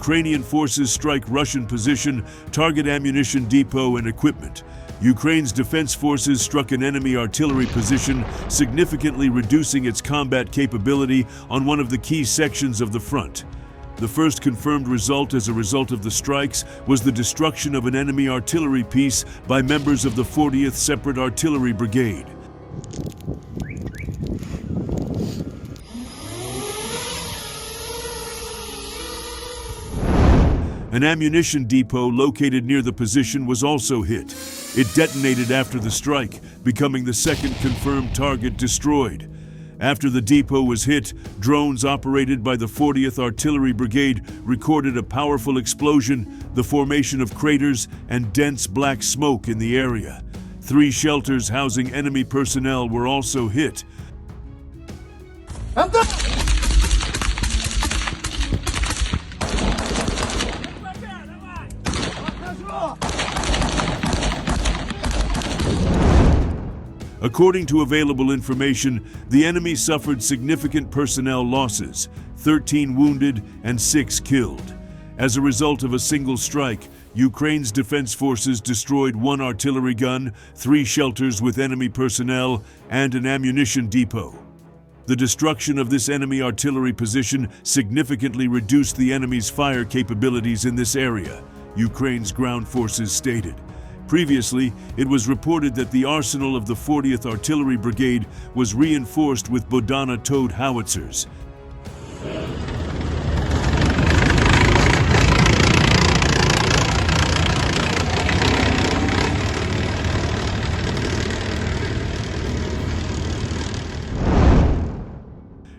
Ukrainian forces strike Russian position, target ammunition depot and equipment. Ukraine's defense forces struck an enemy artillery position, significantly reducing its combat capability on one of the key sections of the front. The first confirmed result as a result of the strikes was the destruction of an enemy artillery piece by members of the 40th Separate Artillery Brigade. An ammunition depot located near the position was also hit. It detonated after the strike, becoming the second confirmed target destroyed. After the depot was hit, drones operated by the 40th Artillery Brigade recorded a powerful explosion, the formation of craters, and dense black smoke in the area. 3 shelters housing enemy personnel were also hit. According to available information, the enemy suffered significant personnel losses, 13 wounded and 6 killed. As a result of a single strike, Ukraine's defense forces destroyed 1 artillery gun, 3 shelters with enemy personnel, and an ammunition depot. The destruction of this enemy artillery position significantly reduced the enemy's fire capabilities in this area, Ukraine's ground forces stated. Previously, it was reported that the arsenal of the 40th Artillery Brigade was reinforced with Bodana towed howitzers.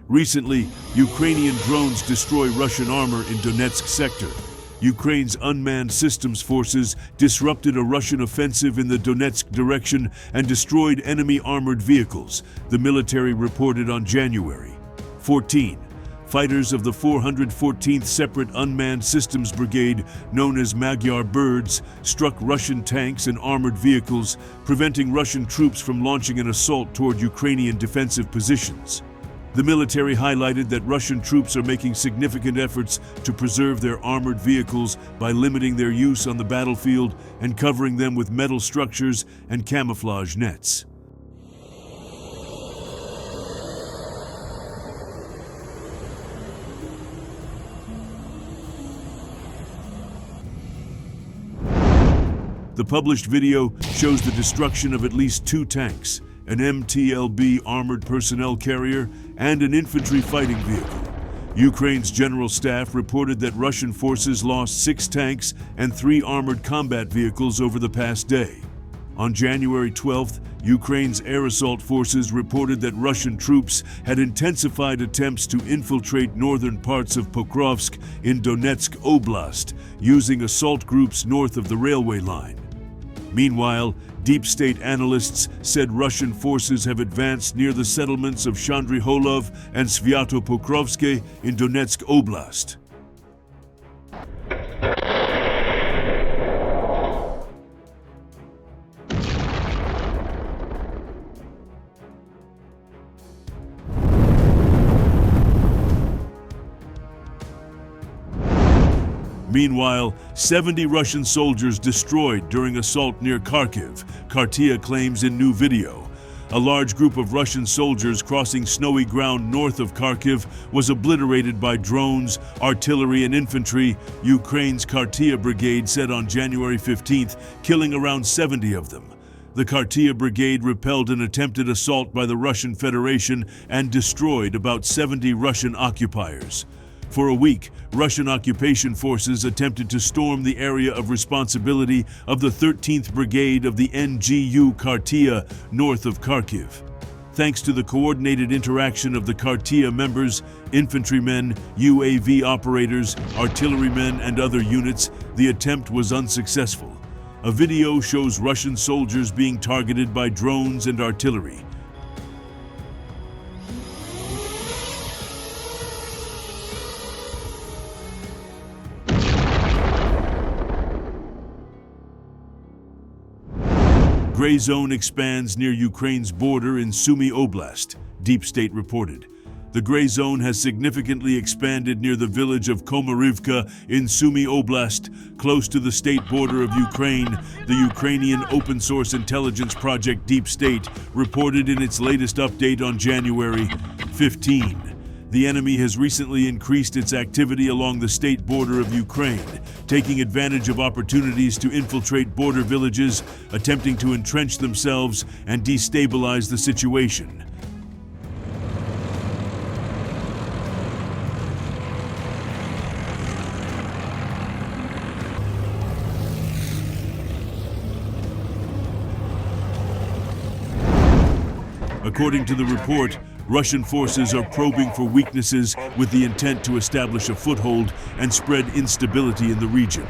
Recently, Ukrainian drones destroy Russian armor in Donetsk sector. Ukraine's unmanned systems forces disrupted a Russian offensive in the Donetsk direction and destroyed enemy armored vehicles, the military reported on January 14. Fighters of the 414th Separate Unmanned Systems Brigade, known as Magyar Birds, struck Russian tanks and armored vehicles, preventing Russian troops from launching an assault toward Ukrainian defensive positions. The military highlighted that Russian troops are making significant efforts to preserve their armored vehicles by limiting their use on the battlefield and covering them with metal structures and camouflage nets. The published video shows the destruction of at least 2 tanks, an MTLB armored personnel carrier, and an infantry fighting vehicle. Ukraine's General Staff reported that Russian forces lost 6 tanks and 3 armored combat vehicles over the past day. On January 12th, Ukraine's air assault forces reported that Russian troops had intensified attempts to infiltrate northern parts of Pokrovsk in Donetsk Oblast, using assault groups north of the railway line. Meanwhile, deep state analysts said Russian forces have advanced near the settlements of Shandryholov and Svyatopokrovske in Donetsk Oblast. Meanwhile, 70 Russian soldiers destroyed during assault near Kharkiv, Kharkiv claims in new video. A large group of Russian soldiers crossing snowy ground north of Kharkiv was obliterated by drones, artillery, and infantry, Ukraine's Kharkiv Brigade said on January 15th, killing around 70 of them. The Kharkiv Brigade repelled an attempted assault by the Russian Federation and destroyed about 70 Russian occupiers. For a week, Russian occupation forces attempted to storm the area of responsibility of the 13th Brigade of the NGU Kharkiv, north of Kharkiv. Thanks to the coordinated interaction of the Kharkiv members, infantrymen, UAV operators, artillerymen, and other units, the attempt was unsuccessful. A video shows Russian soldiers being targeted by drones and artillery. Gray zone expands near Ukraine's border in Sumy Oblast, Deep State reported. The gray zone has significantly expanded near the village of Komarivka in Sumy Oblast, close to the state border of Ukraine. The Ukrainian open-source intelligence project Deep State reported in its latest update on January 15. The enemy has recently increased its activity along the state border of Ukraine, taking advantage of opportunities to infiltrate border villages, attempting to entrench themselves and destabilize the situation. According to the report, Russian forces are probing for weaknesses with the intent to establish a foothold and spread instability in the region.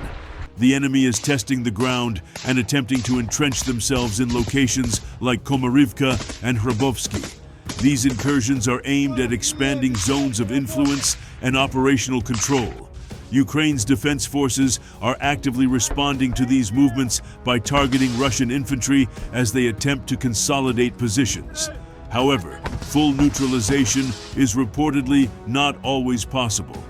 The enemy is testing the ground and attempting to entrench themselves in locations like Komarivka and Hrabovsky. These incursions are aimed at expanding zones of influence and operational control. Ukraine's defense forces are actively responding to these movements by targeting Russian infantry as they attempt to consolidate positions. However, full neutralization is reportedly not always possible.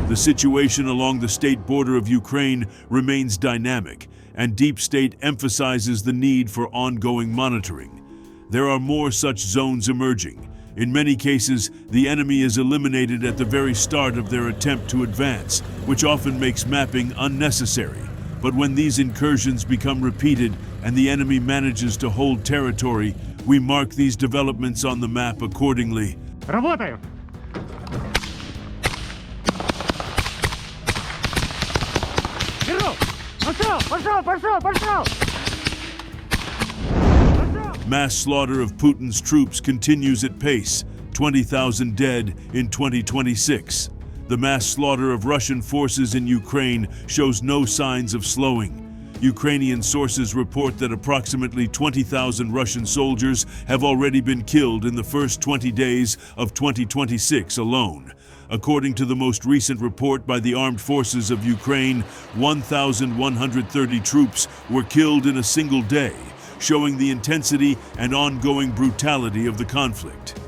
The situation along the state border of Ukraine remains dynamic, and Deep State emphasizes the need for ongoing monitoring. There are more such zones emerging. In many cases, the enemy is eliminated at the very start of their attempt to advance, which often makes mapping unnecessary. But when these incursions become repeated and the enemy manages to hold territory, we mark these developments on the map accordingly. Работаю! Пошел! Mass slaughter of Putin's troops continues at pace, 20,000 dead in 2026. The mass slaughter of Russian forces in Ukraine shows no signs of slowing. Ukrainian sources report that approximately 20,000 Russian soldiers have already been killed in the first 20 days of 2026 alone. According to the most recent report by the Armed Forces of Ukraine, 1,130 troops were killed in a single day, showing the intensity and ongoing brutality of the conflict.